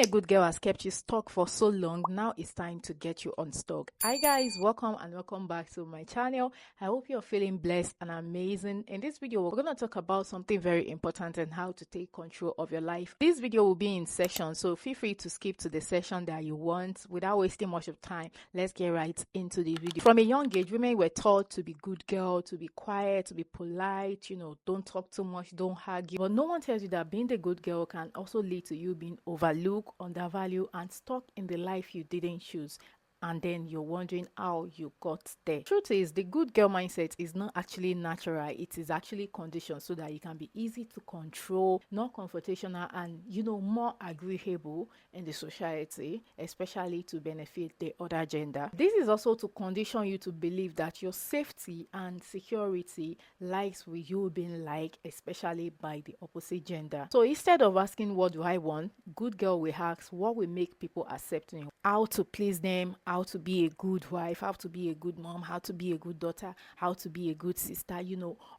Being a good girl has kept you stuck for so long. Now it's time to get you unstuck. Hi guys, welcome and welcome back to my channel. I hope you're feeling blessed and amazing. In this video, we're going to talk about something very important and how to take control of your life. This video will be in sessions, so feel free to skip to the session that you want. Without wasting much of time, let's get right into the video. From a young age, women were taught to be good girl, to be quiet, to be polite, don't talk too much, don't argue. But no one tells you that being the good girl can also lead to you being overlooked, undervalued, and stuck in the life you didn't choose. And then you're wondering how you got there. Truth is, the good girl mindset is not actually natural. It is actually conditioned so that you can be easy to control, not confrontational, and more agreeable in the society, especially to benefit the other gender. This is also to condition you to believe that your safety and security lies with you being liked, especially by the opposite gender. So instead of asking what do I want, good girl will ask what will make people accept me, how to please them, how to be a good wife, how to be a good mom, how to be a good daughter, how to be a good sister,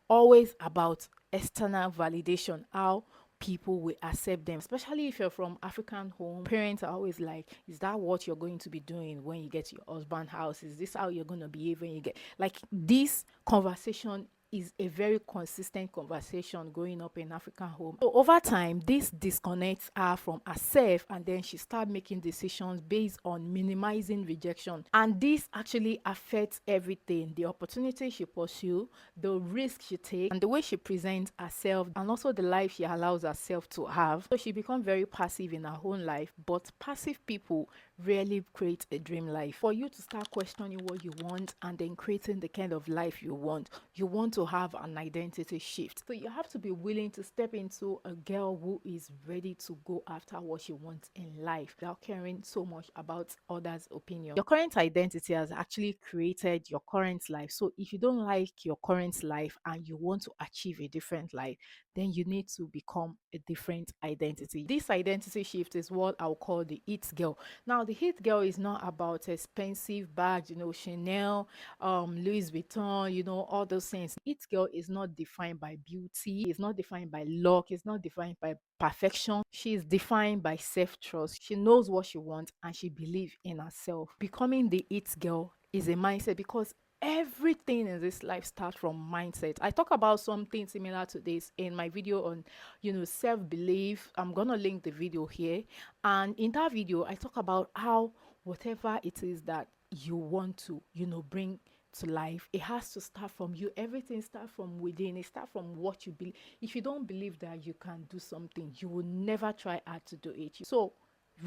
always about external validation, how people will accept them. Especially if you're from African home, parents are always like, is that what you're going to be doing when you get to your husband's house? Is this how you're going to behave when you get, like, this conversation is a very consistent conversation growing up in African home. So over time, this disconnects her from herself, and then she starts making decisions based on minimizing rejection. And this actually affects everything: the opportunity she pursues, the risk she takes, and the way she presents herself, and also the life she allows herself to have. So she becomes very passive in her own life, but passive people rarely create a dream life. For you to start questioning what you want and then creating the kind of life you want to have an identity shift. So you have to be willing to step into a girl who is ready to go after what she wants in life without caring so much about others' opinion. Your current identity has actually created your current life. So if you don't like your current life and you want to achieve a different life, then you need to become a different identity. This identity shift is what I'll call the it girl. Now, the it girl is not about expensive bags, Chanel, Louis Vuitton, all those things. It girl is not defined by beauty, it's not defined by luck, it's not defined by perfection. She is defined by self-trust. She knows what she wants and she believes in herself. Becoming the it girl is a mindset, because everything in this life starts from mindset. I talk about something similar to this in my video on self-belief. I'm gonna link the video here, and in that video I talk about how whatever it is that you want to bring to life, it has to start from you. Everything starts from within. It starts from what you believe. If you don't believe that you can do something, you will never try hard to do it. So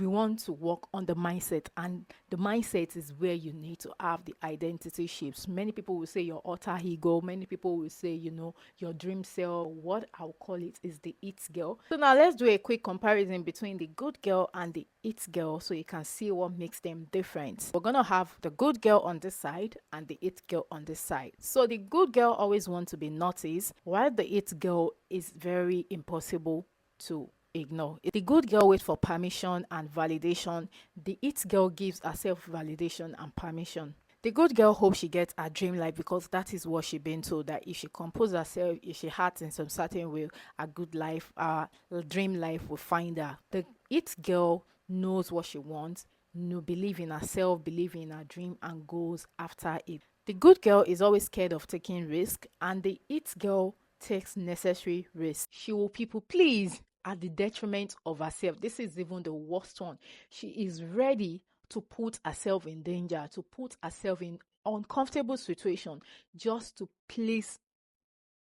we want to work on the mindset, and the mindset is where you need to have the identity shifts. Many people will say your alter ego, many people will say your dream self. What I'll call it is the it girl. So now let's do a quick comparison between the good girl and the it girl so you can see what makes them different. We're gonna have the good girl on this side and the it girl on this side. So the good girl always wants to be noticed, while the it girl is very impossible to ignore. The good girl waits for permission and validation. The it girl gives herself validation and permission. The good girl hopes she gets her dream life because that is what she's been told, that if she composes herself, if she acts in some certain way, a good life, a dream life will find her. The it girl knows what she wants, believe in herself, believe in her dream, and goes after it. The good girl is always scared of taking risk, and the it girl takes necessary risk. She will people please at the detriment of herself. This is even the worst one. She is ready to put herself in danger, to put herself in uncomfortable situation just to please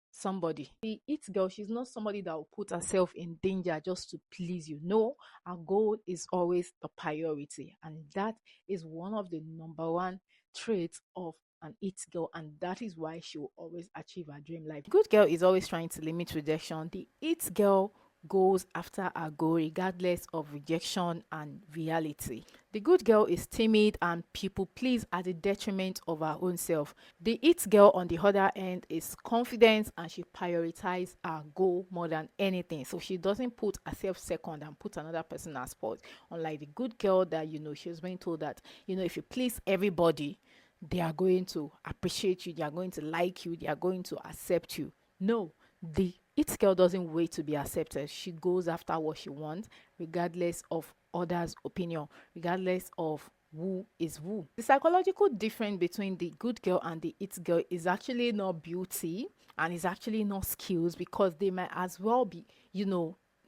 somebody. The it girl, she's not somebody that will put herself in danger just to please you. No, her goal is always the priority, and that is one of the number one traits of an it girl, and that is why she will always achieve her dream life. Good girl is always trying to limit rejection. The it girl goes after her goal regardless of rejection and reality. The good girl is timid and people please at the detriment of her own self. The it girl, on the other hand, is confident and she prioritizes her goal more than anything. So she doesn't put herself second and put another person as first. Unlike the good girl that she's being told that if you please everybody, they are going to appreciate you, they are going to like you, they are going to accept you. No, the it girl doesn't wait to be accepted. She goes after what she wants regardless of others' opinion, regardless of who is who. The psychological difference between the good girl and the it girl is actually not beauty, and is actually not skills, because they might as well be,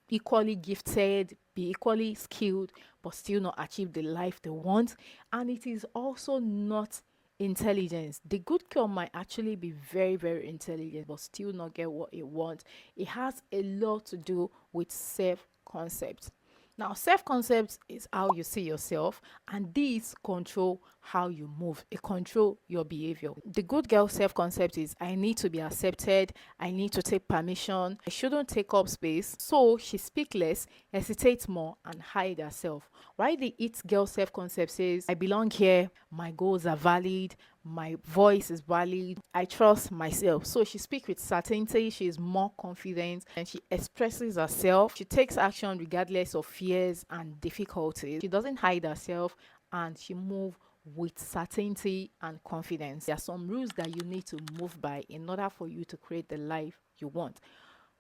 equally gifted, be equally skilled, but still not achieve the life they want. And it is also not intelligence. The good girl might actually be very, very intelligent, but still not get what it wants. It has a lot to do with self concept. Now, self concept is how you see yourself, and these control how you move, it control your behavior. The good girl self concept is I need to be accepted, I need to take permission, I shouldn't take up space. So she speak less, hesitate more, and hide herself. While the it girl self concept says I belong here, my goals are valid, my voice is valid, I trust myself. So she speaks with certainty, she is more confident, and she expresses herself. She takes action regardless of fears and difficulties. She doesn't hide herself, and she moves with certainty and confidence. There are some rules that you need to move by in order for you to create the life you want.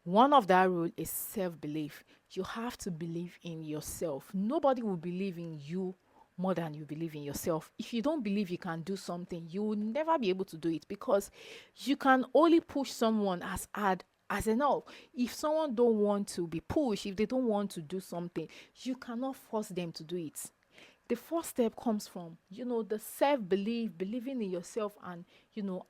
One of that rule is self-belief. You have to believe in yourself. Nobody will believe in you more than you believe in yourself. If you don't believe you can do something, you will never be able to do it, because you can only push someone as hard as enough. If someone don't want to be pushed, if they don't want to do something, you cannot force them to do it. The first step comes from, the self-belief, believing in yourself, and,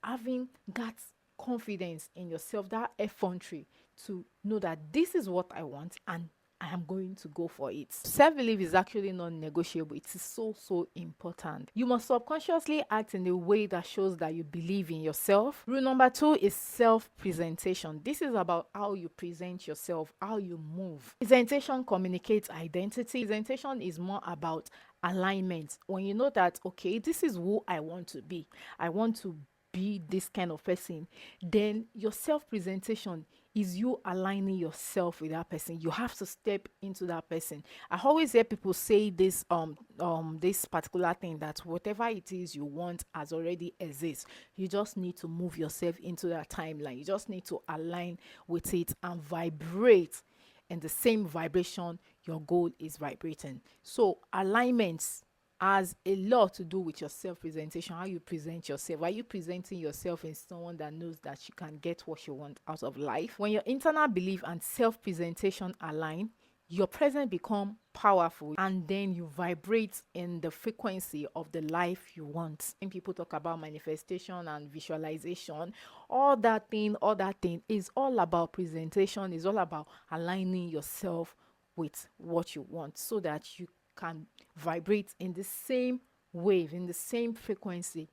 having that confidence in yourself, that effrontery to know that this is what I want and I am going to go for it. Self-belief is actually non-negotiable. It is so, so important. You must subconsciously act in a way that shows that you believe in yourself. Rule number 2 is self-presentation. This is about how you present yourself, how you move. Presentation communicates identity. Presentation is more about alignment. When you know that, okay, this is who I want to be, I want to be this kind of person, then your self presentation is you aligning yourself with that person. You have to step into that person. I always hear people say this particular thing, that whatever it is you want has already exists. You just need to move yourself into that timeline. You just need to align with it and vibrate in the same vibration your goal is vibrating. So alignments has a lot to do with your self-presentation, how you present yourself. Are you presenting yourself in someone that knows that you can get what you want out of life? When your internal belief and self-presentation align, your present become powerful, and then you vibrate in the frequency of the life you want. When people talk about manifestation and visualization, all that thing is all about presentation, is all about aligning yourself with what you want, so that you can vibrate in the same wave, in the same frequency,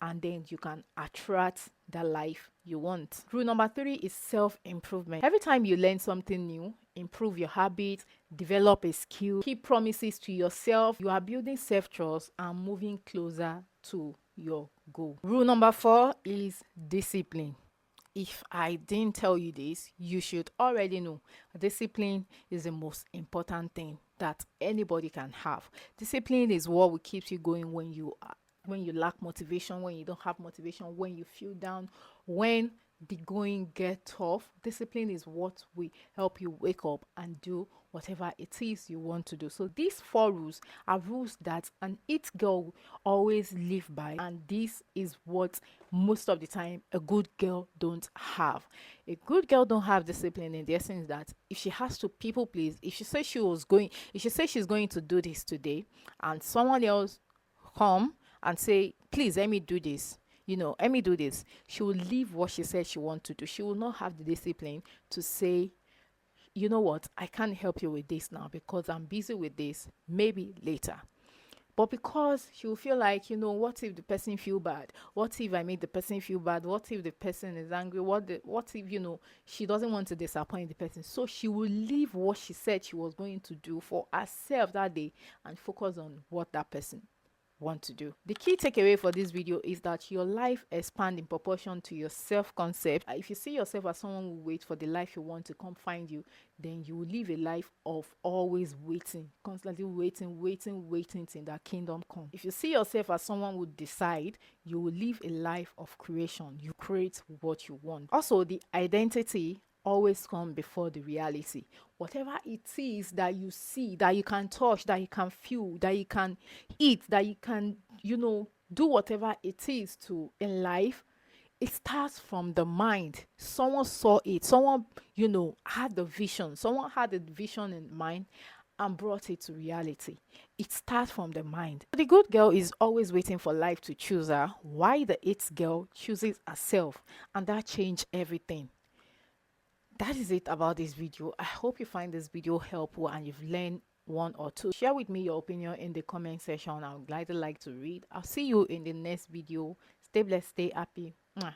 and then you can attract the life you want. Rule number 3 is self-improvement. Every time you learn something new, improve your habits, develop a skill, keep promises to yourself, you are building self-trust and moving closer to your goal. Rule number 4 is discipline. If I didn't tell you this, you should already know. Discipline is the most important thing that anybody can have. Discipline is what will keep you going when you lack motivation, when you don't have motivation, when you feel down, when the going get tough. Discipline is what will help you wake up and do whatever it is you want to do. So these 4 rules are rules that an it girl always live by, and this is what most of the time a good girl don't have. A good girl don't have discipline, in the essence that if she has to people please, if she says she's going to do this today, and someone else come and say, please let me do this, let me do this, she will leave what she said she wants to do. She will not have the discipline to say, you know what, I can't help you with this now because I'm busy with this, maybe later. But because she will feel like, what if the person feel bad? What if I make the person feel bad? What if the person is angry? What if, she doesn't want to disappoint the person. So she will leave what she said she was going to do for herself that day and focus on what that person want to do. The key takeaway for this video is that your life expands in proportion to your self-concept. If you see yourself as someone who waits for the life you want to come find you, then you will live a life of always waiting, constantly waiting till that kingdom come. If you see yourself as someone who decide, you will live a life of creation. You create what you want. Also, the identity always come before the reality. Whatever it is that you see, that you can touch, that you can feel, that you can eat, that you can, do whatever it is to in life, it starts from the mind. Someone saw it, someone, had the vision, someone had the vision in mind and brought it to reality. It starts from the mind. The good girl is always waiting for life to choose her, why the it girl chooses herself, and that changed everything. That is it about this video. I hope you find this video helpful and you've learned one or two. Share with me your opinion in the comment section. I would gladly like to read. I'll see you in the next video. Stay blessed, stay happy. Mwah.